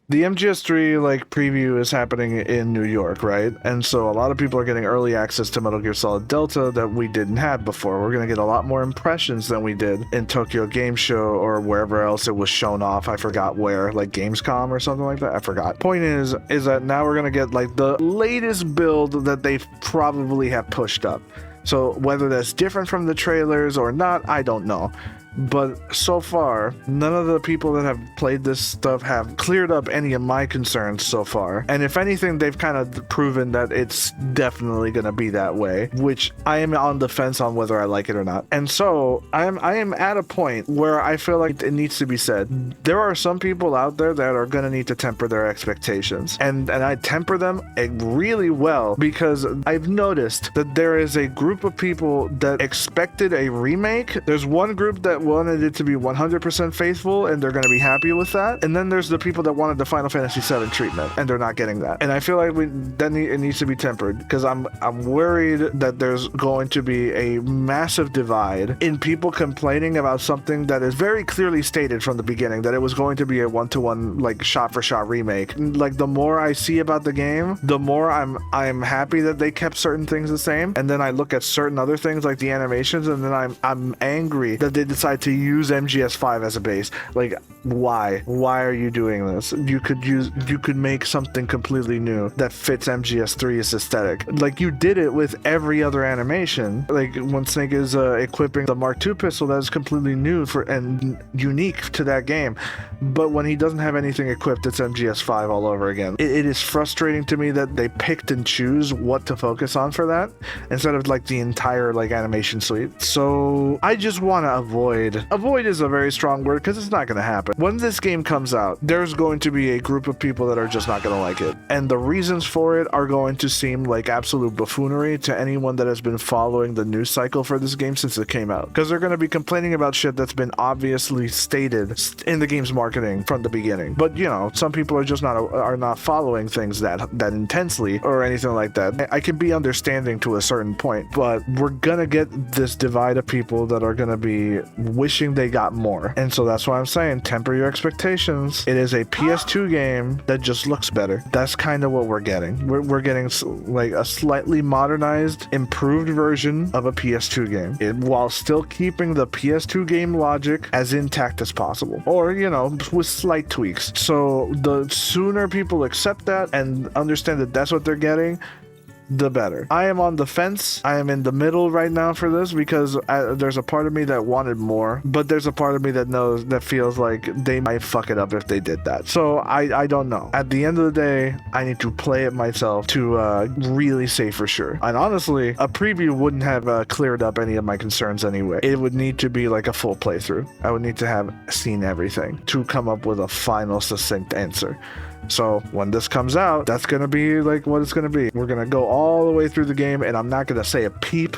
The MGS3 like preview is happening in New York, right? And so a lot of people are getting early access to Metal Gear Solid Delta that we didn't have before. We're gonna get a lot more impressions than we did in Tokyo Game Show or wherever else it was shown off. I forgot where, like Gamescom or something like that. I forgot. Point is that now we're gonna get like the latest build that they probably have pushed up. So whether that's different from the trailers or not, I don't know. But so far, none of the people that have played this stuff have cleared up any of my concerns so far. And if anything, they've kind of proven that it's definitely going to be that way, which I am on the fence on whether I like it or not. And so I am at a point where I feel like it needs to be said. There are some people out there that are going to need to temper their expectations. And I temper them really well because I've noticed that there is a group of people that expected a remake. There's one group that wanted it to be 100% faithful and they're going to be happy with that, and then there's the people that wanted the Final Fantasy VII treatment and they're not getting that. And I feel like it needs to be tempered because I'm worried that there's going to be a massive divide in people complaining about something that is very clearly stated from the beginning that it was going to be a one-to-one like shot-for-shot remake. Like the more I see about the game, the more I'm happy that they kept certain things the same, and then I look at certain other things like the animations and then I'm angry that they decide to use MGS5 as a base. Like, why are you doing this? You could make something completely new that fits MGS3's aesthetic. Like you did it with every other animation. Like when Snake is equipping the Mark II pistol, that is completely new and unique to that game. But when he doesn't have anything equipped, it's MGS5 all over again. It is frustrating to me that they picked and choose what to focus on for that instead of like the entire like animation suite. So I just want to avoid is a very strong word because it's not going to happen. When this game comes out, there's going to be a group of people that are just not going to like it, and the reasons for it are going to seem like absolute buffoonery to anyone that has been following the news cycle for this game since it came out, because they're going to be complaining about shit that's been obviously stated in the game's marketing from the beginning. But you know, some people are not following things that intensely or anything like that. I can be understanding to a certain point, but we're gonna get this divide of people that are gonna be wishing they got more. And so that's why I'm saying temper your expectations. It is a PS2 game that just looks better. That's kind of what we're getting. We're getting like a slightly modernized, improved version of a PS2 game, while still keeping the PS2 game logic as intact as possible, or you know, with slight tweaks. So the sooner people accept that and understand that that's what they're getting, the better. I am on the fence. I am in the middle right now for this because there's a part of me that wanted more, but there's a part of me that feels like they might fuck it up if they did that. So I don't know. At the end of the day, I need to play it myself to really say for sure. And honestly, a preview wouldn't have cleared up any of my concerns anyway. It would need to be like a full playthrough. I would need to have seen everything to come up with a final succinct answer. So when this comes out, that's going to be like what it's going to be. We're going to go all the way through the game, and I'm not going to say a peep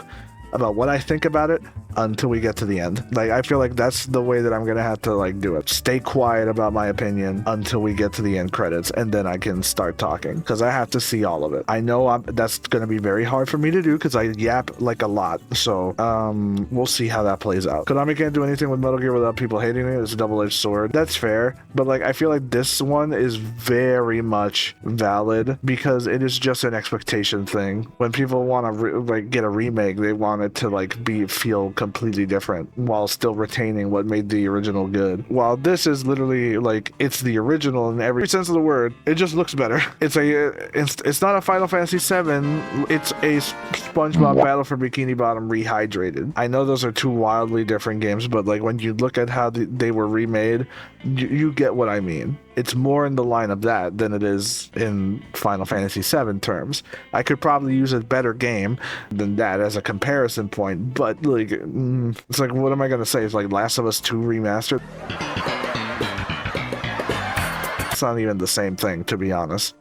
about what I think about it until we get to the end. Like, I feel like that's the way that I'm gonna have to like do it. Stay quiet about my opinion until we get to the end credits, and then I can start talking because I have to see all of it. I know that's gonna be very hard for me to do because I yap like a lot. So we'll see how that plays out. Konami can't do anything with Metal Gear without people hating it. It's a double-edged sword. That's fair, but like I feel like this one is very much valid because it is just an expectation thing. When people want to like get a remake, they want it to like feel completely different while still retaining what made the original good. While this is literally like it's the original in every sense of the word, it just looks better. It's not a Final Fantasy VII. It's a SpongeBob Battle for Bikini Bottom rehydrated. I know those are two wildly different games, but like when you look at how they were remade, you get what I mean. It's more in the line of that than it is in Final Fantasy VII terms. I could probably use a better game than that as a comparison point, but like, it's like, what am I gonna say? It's like Last of Us 2 remastered. It's not even the same thing, to be honest.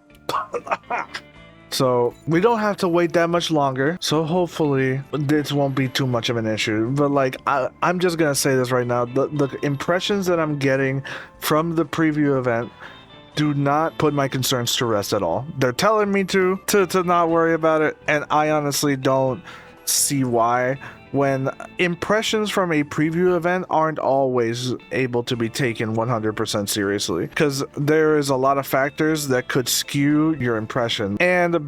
So we don't have to wait that much longer. So hopefully this won't be too much of an issue. But like I'm just gonna say this right now. The impressions that I'm getting from the preview event do not put my concerns to rest at all. They're telling me to not worry about it, and I honestly don't see why. when impressions from a preview event aren't always able to be taken 100% seriously, because there is a lot of factors that could skew your impression, and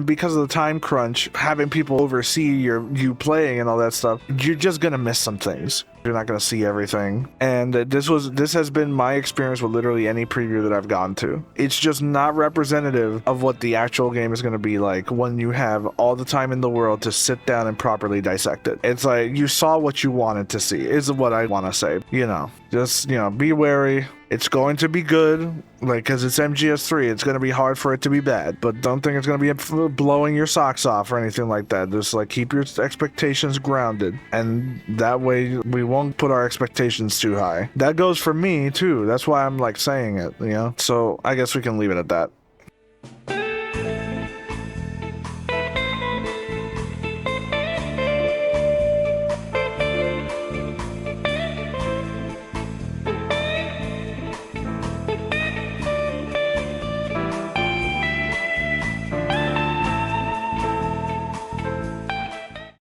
because of the time crunch, having people oversee you playing and all that stuff, you're just gonna miss some things. You're not going to see everything. And this has been my experience with literally any preview that I've gone to. It's just not representative of what the actual game is going to be like when you have all the time in the world to sit down and properly dissect it. It's like you saw what you wanted to see, is what I want to say. Just, be wary. It's going to be good, because it's MGS3. It's going to be hard for it to be bad, but don't think it's going to be blowing your socks off or anything like that. Just keep your expectations grounded, and that way we won't put our expectations too high. That goes for me too. That's why I'm saying it, So I guess we can leave it at that.